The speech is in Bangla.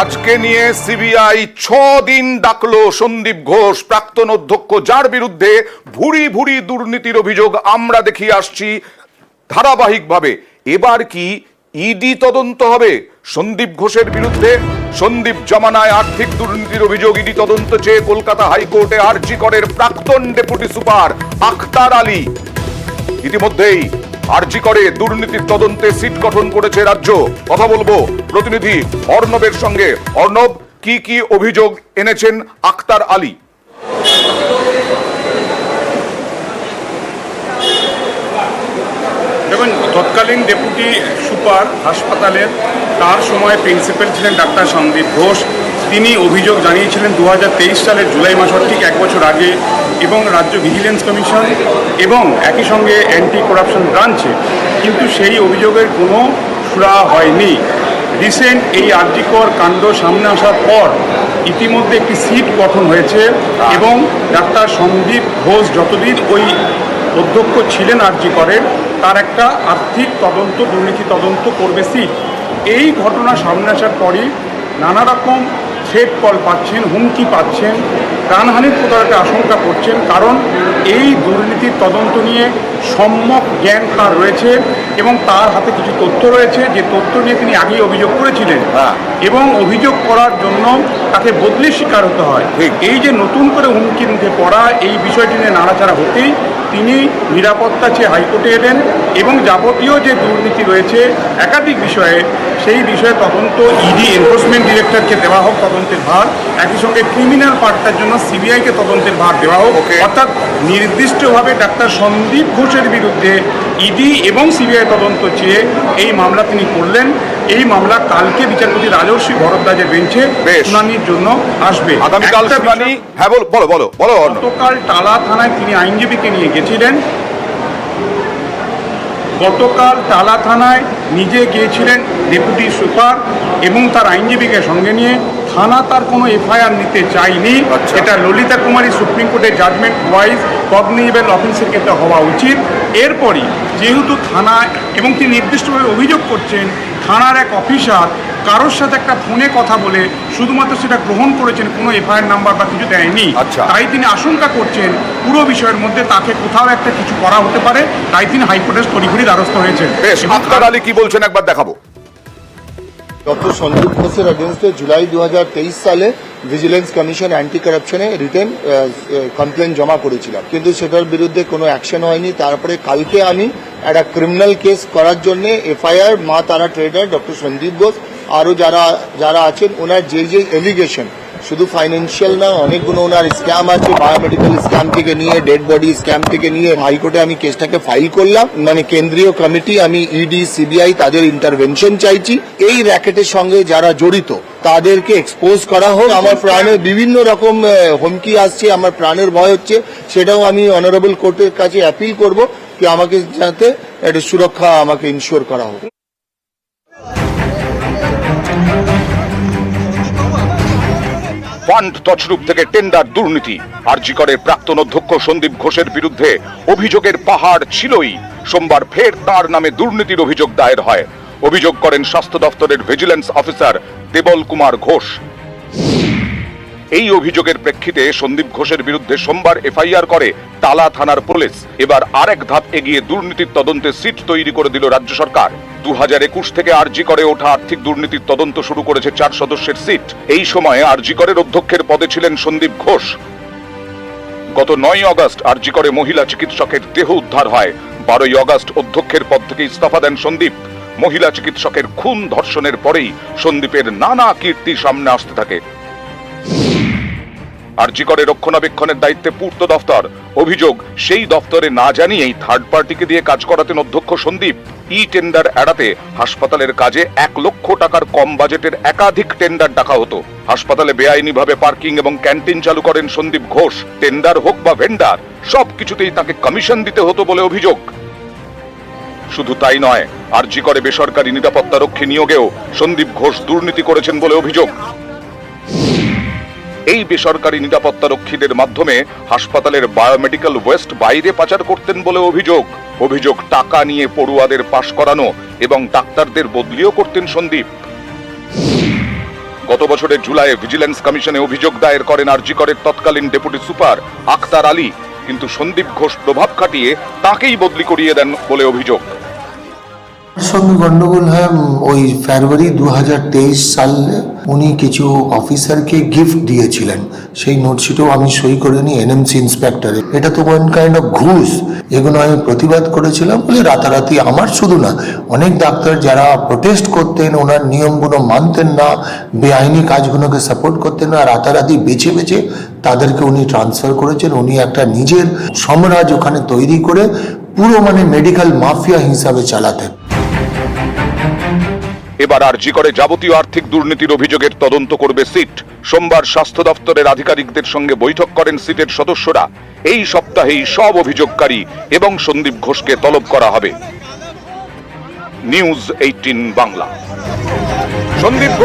আজকে নিয়ে সিবিআই 6 দিন ডাকলো সন্দীপ ঘোষ, প্রাক্তন অধ্যক্ষ, যার বিরুদ্ধে ভুরি ভুরি দুর্নীতির অভিযোগ আমরা দেখিয়ে আসছি ধারাবাহিকভাবে। এবার কি ইডি তদন্ত হবে সন্দীপ ঘোষের বিরুদ্ধে? সন্দীপ জমানায় আর্থিক দুর্নীতির অভিযোগ ইডি তদন্ত চেয়ে কলকাতা হাইকোর্টে আরজি করের প্রাক্তন ডেপুটি সুপার আখতার আলী। ইতিমধ্যেই আরজি করে দুর্নীতির তদন্তে সিট গঠন করেছে রাজ্য। কথা বলবো প্রতিনিধি অর্ণবের সঙ্গে। অর্ণব, কি কি অভিযোগ এনেছেন আখতার আলী? দেখুন, তৎকালীন ডেপুটি সুপার হাসপাতালের তার সময় প্রিন্সিপাল ছিলেন ডাক্তার সন্দীপ ঘোষ। তিনি অভিযোগ জানিয়েছিলেন 2023 সালের জুলাই মাসের ঠিক 1 বছর আগে, এবং রাজ্য ভিজিলেন্স কমিশন এবং একই সঙ্গে অ্যান্টি করাপশন ব্রাঞ্চে, কিন্তু সেই অভিযোগের কোনো সুরা হয়নি। রিসেন্ট এই আরজিকর কাণ্ড সামনে আসার পর ইতিমধ্যে একটি সিট গঠন হয়েছে এবং ডাক্তার সন্দীপ ঘোষ যতদিন ওই অধ্যক্ষ ছিলেন আরজিকরের, তার একটা আর্থিক তদন্ত, দুর্নীতি তদন্ত করবে সিট। এই ঘটনা সামনে আসার পরই নানা রকম থ্রেট কল পাচ্ছেন, হুমকি পাচ্ছেন, প্রাণহানির কোথাও একটা আশঙ্কা করছেন। কারণ এই দুর্নীতির তদন্ত নিয়ে সম্যক জ্ঞান তার রয়েছে এবং তার হাতে কিছু তথ্য রয়েছে, যে তথ্য নিয়ে তিনি আগেই অভিযোগ করেছিলেন এবং অভিযোগ করার জন্য তাকে বদলির শিকার হতে হয়। এই যে নতুন করে হুমকির মুখে পড়া, এই বিষয়টি নিয়ে নাড়াচাড়া হতেই তিনি নিরাপত্তা চেয়ে হাইকোর্টে এলেন এবং যাবতীয় যে দুর্নীতি রয়েছে একাধিক বিষয়ে, সেই বিষয়ে তদন্ত ইডি এনফোর্সমেন্ট ডিরেক্টরকে দেওয়া হোক তদন্তের ভার, একই সঙ্গে ক্রিমিনাল পার্টটার জন্য সিবিআইকে তদন্তের ভার দেওয়া হোক। অর্থাৎ নির্দিষ্টভাবে ডাক্তার সন্দীপ ঘোষের বিরুদ্ধে ইডি এবং সিবিআই তদন্ত চেয়ে এই মামলা তিনি করলেন। এই মামলা কালকে বিচারপতি রাজর্ষি ভরদ্বাজের বেঞ্চে শুনানির জন্য আসবে। গতকাল টালা থানায় তিনি আইনজীবীকে নিয়ে গেছিলেন। গতকাল টালা থানায় নিজে গিয়েছিলেন ডেপুটি সুপার এবং তার আইনজীবীকে সঙ্গে নিয়ে। থানা তার কোনো এফআইআর নিতে চায়নি। এটা ললিতা কুমারী সুপ্রিম কোর্টের জাজমেন্ট ওয়াইজ কগনিজেবল অফেন্সের ক্ষেত্রে হওয়া উচিত। এরপরই যেহেতু থানা, এবং তিনি নির্দিষ্টভাবে অভিযোগ করছেন থানার এক অফিসার কারোর সাথে একটা ফোনে কথা বলে শুধুমাত্র সেটা গ্রহণ করেছেন, কোনো এফআইআর নাম্বার বা কিছু দেয়নি। তাই তিনি আশঙ্কা করছেন পুরো বিষয়ের মধ্যে তাকে কোথাও একটা কিছু করা হতে পারে, তাই তিনি হাইকোর্টের তড়িঘড়ি দ্বারস্থ হয়েছেন। আখতার আলী কি বলছেন একবার দেখাবো। ডক্টর সন্দীপ ঘোষের এগেনস্টে জুলাই 2023 সালে ভিজিলেন্স কমিশন অ্যান্টি কারাপশনে রিটেন কমপ্লেন জমা করেছিলাম, কিন্তু সেটার বিরুদ্ধে কোনো অ্যাকশন হয়নি। তারপরে কালকে আমি একটা ক্রিমিনাল কেস করার জন্য এফআইআর মা তারা ট্রেডার ডক্টর সন্দীপ ঘোষ আরও যারা আছেন, ওনার যে এলিগেশন, শুধু ফাইন্যান্সিয়াল না, অনেকগুলো ওনার স্ক্যাম আছে, বায়োমেডিক্যাল স্ক্যাম থেকে নিয়ে ডেড বডি স্ক্যাম থেকে নিয়ে, হাইকোর্টে আমি কেসটাকে ফাইল করলাম। মানে কেন্দ্রীয় কমিটি, আমি ইডি সিবিআই তাদের ইন্টারভেনশন চাইছি। এই র্যাকেটের সঙ্গে যারা জড়িত তাদেরকে এক্সপোজ করা হোক। আমার প্রাণের বিভিন্ন রকম হুমকি আসছে, আমার প্রাণের ভয় হচ্ছে, সেটাও আমি অনারেবল কোর্টের কাছে অ্যাপিল করব কি আমাকে যাতে একটা সুরক্ষা আমাকে ইনশিওর করা হোক। ফান্ড তছরূপ থেকে টেন্ডার দুর্নীতি, আরজি করের প্রাক্তন অধ্যক্ষ সন্দীপ ঘোষের বিরুদ্ধে অভিযোগের পাহাড় ছিলই। সোমবার ফের তার নামে দুর্নীতির অভিযোগ দায়ের হয়। অভিযোগ করেন স্বাস্থ্য দপ্তরের ভিজিলেন্স অফিসার দেবল কুমার ঘোষ। এই অভিযোগের প্রেক্ষিতে সন্দীপ ঘোষের বিরুদ্ধে সোমবার এফআইআর করে টালা থানার পুলিশ। এবার আরেক ধাপ এগিয়ে দুর্নীতির তদন্তে সিট তৈরি করে দিল রাজ্য সরকার। 2021 থেকে আরজি করে ওঠা আর্থিক দুর্নীতির তদন্ত শুরু করেছে 4 সদস্যের সিট। এই সময়ে আরজি করের অধ্যক্ষের পদে ছিলেন সন্দীপ ঘোষ। গত 9 আগস্ট আরজি করে মহিলা চিকিৎসকের দেহ উদ্ধার হয়। 12 আগস্ট অধ্যক্ষের পদ থেকে ইস্তফা দেন সন্দীপ। মহিলা চিকিৎসকের খুন ধর্ষণের পরেই সন্দীপের নানা কীর্তি সামনে আসতে থাকে। আরজি করে রক্ষণাবেক্ষণের দায়িত্বে পূর্ত দফতর। অভিযোগ, সেই দফতরে না জানিয়েই থার্ড পার্টিকে দিয়ে কাজ করাতেন অধ্যক্ষ সন্দীপ। ই টেন্ডার এড়াতে হাসপাতালের কাজে 1 লক্ষ টাকার কম বাজেটের একাধিক টেন্ডার ডাকা হতো। হাসপাতালে বেআইনিভাবে পার্কিং এবং ক্যান্টিন চালু করেন সন্দীপ ঘোষ। টেন্ডার হোক বা ভেন্ডার, সবকিছুতেই তাকে কমিশন দিতে হতো বলে অভিযোগ। শুধু তাই নয়, আরজি করে বেসরকারি নিরাপত্তা রক্ষী নিয়োগেও সন্দীপ ঘোষ দুর্নীতি করেছেন বলে অভিযোগ। এই বেসরকারি নিরাপত্তা রক্ষীদের মাধ্যমে হাসপাতালের বায়োমেডিক্যাল ওয়েস্ট বাইরে পাচার করতেন বলে অভিযোগ টাকা নিয়ে পড়ুয়াদের পাশ করানো এবং ডাক্তারদের বদলিও করতেন সন্দীপ। গত বছরের জুলাইয়ে ভিজিলেন্স কমিশনে অভিযোগ দায়ের করেন আরজি করের তৎকালীন ডেপুটি সুপার আখতার আলী, কিন্তু সন্দীপ ঘোষ প্রভাব খাটিয়ে তাকেই বদলি করিয়ে দেন বলে অভিযোগ। সঙ্গে গন্ডগোল হয় ওই ফেব্রুয়ারি 2023 সালে উনি কিছু অফিসারকে গিফট দিয়েছিলেন, সেই নোটশিটেও আমি সই করে নিই এনএমসি ইন্সপেক্টরে। এটা তো ওয়ান কাইন্ড অফ ঘুষ। এগুলো আমি প্রতিবাদ করেছিলাম বলে রাতারাতি, আমার শুধু না, অনেক ডাক্তার যারা প্রোটেস্ট করতেন, ওনার নিয়মগুলো মানতেন না, বেআইনি কাজগুলোকে সাপোর্ট করতেন না, রাতারাতি বেছে বেছে তাদেরকে উনি ট্রান্সফার করেছেন। উনি একটা নিজের সাম্রাজ্য ওখানে তৈরি করে পুরো মেডিকেল মাফিয়া হিসাবে চালাতেন। এবার আরজি করে যাবতীয় আর্থিক দুর্নীতির অভিযোগের তদন্ত করবে সিট। সোমবার স্বাস্থ্য দপ্তরের আধিকারিকদের সঙ্গে বৈঠক করেন সিটের সদস্যরা। এই সপ্তাহেই সব অভিযোগকারী এবং সন্দীপ ঘোষকে তলব করা হবে। নিউজ 18 বাংলা। সন্দীপ ঘোষ